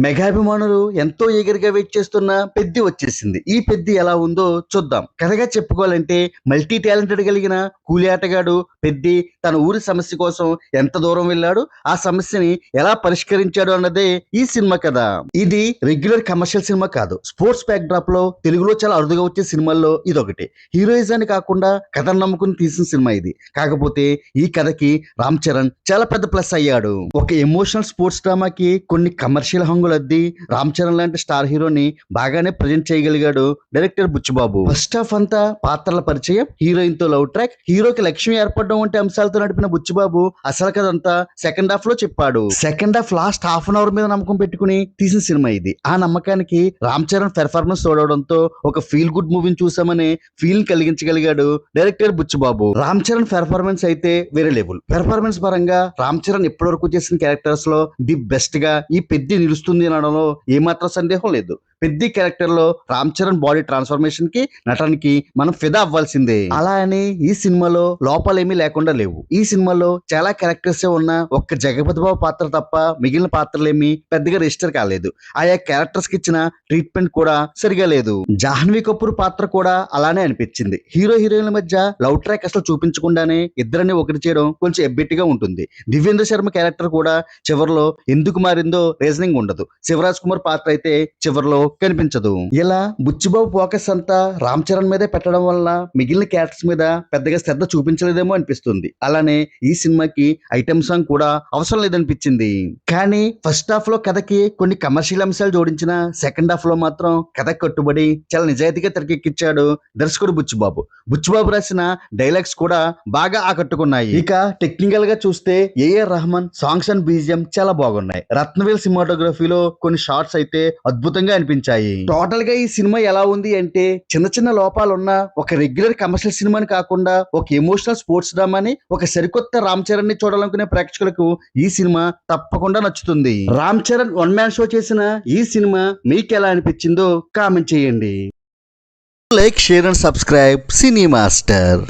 మెగాభిమానులు ఎంతో ఈగర్గా వెయిట్ చేస్తున్న పెద్ది వచ్చేసింది. ఈ పెద్ది ఎలా ఉందో చూద్దాం. కథగా చెప్పుకోవాలంటే మల్టీ టాలెంటెడ్ కలిగిన కూలి ఆటగాడు పెద్ది తన ఊరి సమస్య కోసం ఎంత దూరం వెళ్ళాడు, ఆ సమస్యని ఎలా పరిష్కరించాడు అన్నదే ఈ సినిమా కథ. ఇది రెగ్యులర్ కమర్షియల్ సినిమా కాదు. స్పోర్ట్స్ బ్యాక్ డ్రాప్ లో తెలుగులో చాలా అరుదుగా వచ్చే సినిమాల్లో ఇదొకటి. హీరోయిజాన్ని కాకుండా కథను నమ్ముకుని తీసిన సినిమా ఇది. కాకపోతే ఈ కథకి రామ్ చరణ్ చాలా పెద్ద ప్లస్ అయ్యాడు. ఒక ఎమోషనల్ స్పోర్ట్స్ డ్రామాకి కొన్ని కమర్షియల్ హంగులద్ది రామ్ చరణ్ లాంటి స్టార్ హీరోని బాగానే ప్రజెంట్ చేయగలిగాడు డైరెక్టర్ బుచ్చిబాబు. ఫస్ట్ హాఫ్ అంతా పాత్రల పరిచయం, హీరోయిన్ తో లవ్ ట్రాక్, హీరోకి లక్ష్మి ఏర్పడడం వంటి అంశాలతో నడిపిన బుచ్చిబాబు అసలు కథంతా సెకండ్ హాఫ్ లో చెప్పాడు. Second half last half an hour మీద నమ్మకం పెట్టుకుని తీసిన సినిమా ఇది. ఆ నమ్మకానికి రామ్ చరణ్ పెర్ఫార్మెన్స్ తోడవడంతో ఒక ఫీల్ గుడ్ మూవీని చూసామని ఫీల్ కలిగించగలిగాడు డైరెక్టర్ బుచ్చిబాబు. రామ్ చరణ్ పెర్ఫార్మెన్స్ అయితే వేరే లెవెల్. పెర్ఫార్మెన్స్ పరంగా రామ్ చరణ్ ఇప్పటివరకు చేసిన క్యారెక్టర్స్ లో ది బెస్ట్ గా ఈ పెద్ది నిలుస్తుంది అనడంలో ఏమాత్రం సందేహం లేదు. పెద్ది క్యారెక్టర్ లో రామ్ చరణ్ బాడీ ట్రాన్స్ఫర్మేషన్ కి, నటనకి మనం ఫిదా అవ్వాల్సిందే. అలా అని ఈ సినిమాలో లోపాలేమీ లేకుండా లేవు. ఈ సినిమాలో చాలా క్యారెక్టర్స్ ఉన్న ఒక్క జగపతి బాబు పాత్ర తప్ప మిగిలిన పాత్రలేమి పెద్దగా రిజిస్టర్ కాలేదు. ఆయా క్యారెక్టర్స్ కి ఇచ్చిన ట్రీట్మెంట్ కూడా సరిగా లేదు. జాహ్నవి కపూర్ పాత్ర కూడా అలానే అనిపించింది. హీరో హీరోయిన్ల మధ్య లవ్ ట్రాక్ అసలు చూపించకుండానే ఇద్దరిని ఒకటి చేయడం కొంచెం ఎబ్బెట్టిగా ఉంటుంది. దివ్యేంద్ర శర్మ క్యారెక్టర్ కూడా చివరిలో ఎందుకు మారిందో రీజనింగ్ ఉండదు. శివరాజ్ కుమార్ పాత్ర అయితే చివరిలో కనిపించదు. ఇలా బుచ్చిబాబు ఫోకస్ అంతా రామ్ చరణ్ మీదే పెట్టడం వల్ల మిగిలిన క్యారెక్టర్స్ మీద పెద్దగా శ్రద్ధ చూపించలేదేమో అనిపిస్తుంది. అలానే ఈ సినిమాకి ఐటమ్ సాంగ్ కూడా అవసరం లేదనిపించింది. కానీ ఫస్ట్ హాఫ్ లో కథకి కొన్ని కమర్షియల్ అంశాలు జోడించిన సెకండ్ హాఫ్ లో మాత్రం కథ కట్టుబడి చాలా నిజాయితీగా తెరకెక్కించాడు దర్శకుడు బుచ్చిబాబు. బుచ్చిబాబు రాసిన డైలాగ్స్ కూడా బాగా ఆకట్టుకున్నాయి. ఇక టెక్నికల్ గా చూస్తే A R Rahman songs and BGM చాలా బాగున్నాయి. రత్నవేల్ సినిమాటోగ్రఫీలో కొన్ని షార్ట్స్ అయితే అద్భుతంగా అనిపించాయి. టోటల్ గా ఈ సినిమా ఎలా ఉంది అంటే చిన్న చిన్న లోపాలున్న ఒక రెగ్యులర్ కమర్షియల్ సినిమాని కాకుండా ఒక ఎమోషనల్ స్పోర్ట్స్ డ్రామాని, ఒక సరికొత్త రామ్ చరణ్ ని చూడాలనుకునే ప్రేక్షకులకు ఈ సినిమా తప్పకుండా నచ్చుతుంది. Ram Charan one man show చేసిన ఈ సినిమా మీకు ఎలా అనిపించిందో కామెంట్ చేయండి. Like, share and subscribe cine master.